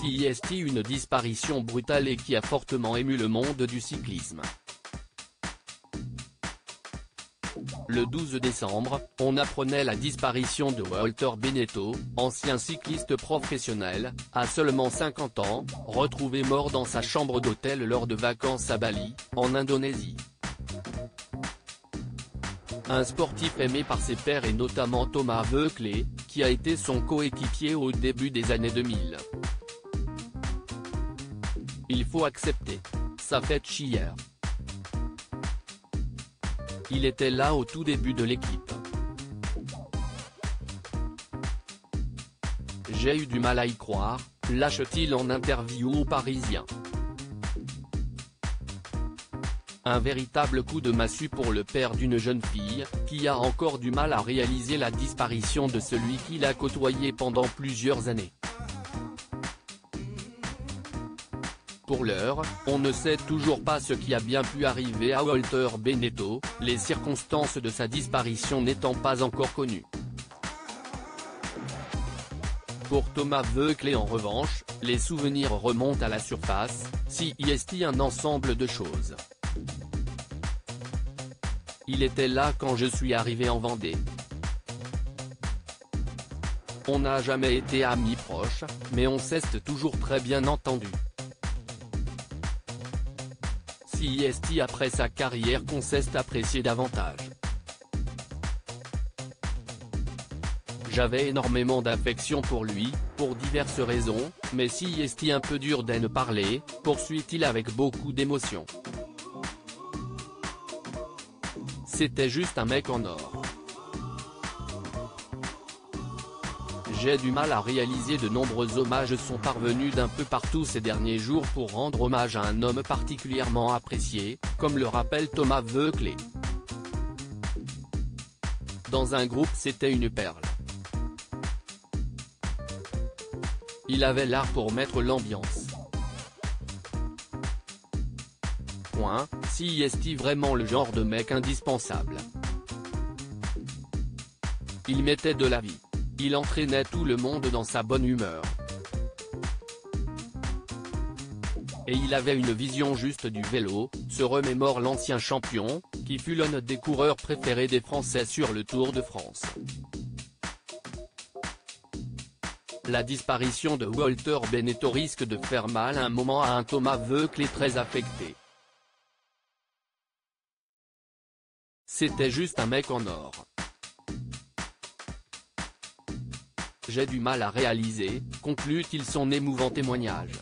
CIST, une disparition brutale et qui a fortement ému le monde du cyclisme. Le 12 décembre, on apprenait la disparition de Walter Benetton, ancien cycliste professionnel, à seulement 50 ans, retrouvé mort dans sa chambre d'hôtel lors de vacances à Bali, en Indonésie. Un sportif aimé par ses pairs et notamment Thomas Voeckler, qui a été son coéquipier au début des années 2000. Il faut accepter. Ça fait chier. Il était là au tout début de l'équipe. J'ai eu du mal à y croire, lâche-t-il en interview aux Parisiens. Un véritable coup de massue pour le père d'une jeune fille, qui a encore du mal à réaliser la disparition de celui qu'il a côtoyé pendant plusieurs années. Pour l'heure, on ne sait toujours pas ce qui a bien pu arriver à Walter Benetton, les circonstances de sa disparition n'étant pas encore connues. Pour Thomas Voeckler en revanche, les souvenirs remontent à la surface, CIST un ensemble de choses. Il était là quand je suis arrivé en Vendée. On n'a jamais été amis proches, mais on s'est toujours très bien entendus. CIST après sa carrière qu'on s'est apprécié davantage. J'avais énormément d'affection pour lui, pour diverses raisons, mais CIST un peu dur d'en parler, poursuit-il avec beaucoup d'émotion. C'était juste un mec en or. J'ai du mal à réaliser de nombreux hommages sont parvenus d'un peu partout ces derniers jours pour rendre hommage à un homme particulièrement apprécié, comme le rappelle Thomas Voeckler. Dans un groupe c'était une perle. Il avait l'art pour mettre l'ambiance. Point, CIST vraiment le genre de mec indispensable. Il mettait de la vie. Il entraînait tout le monde dans sa bonne humeur. Et il avait une vision juste du vélo, se remémore l'ancien champion, qui fut l'un des coureurs préférés des Français sur le Tour de France. La disparition de Walter Benetton risque de faire mal un moment à un Thomas Voeckler très affecté. C'était juste un mec en or. J'ai du mal à réaliser, conclut-il son émouvant témoignage.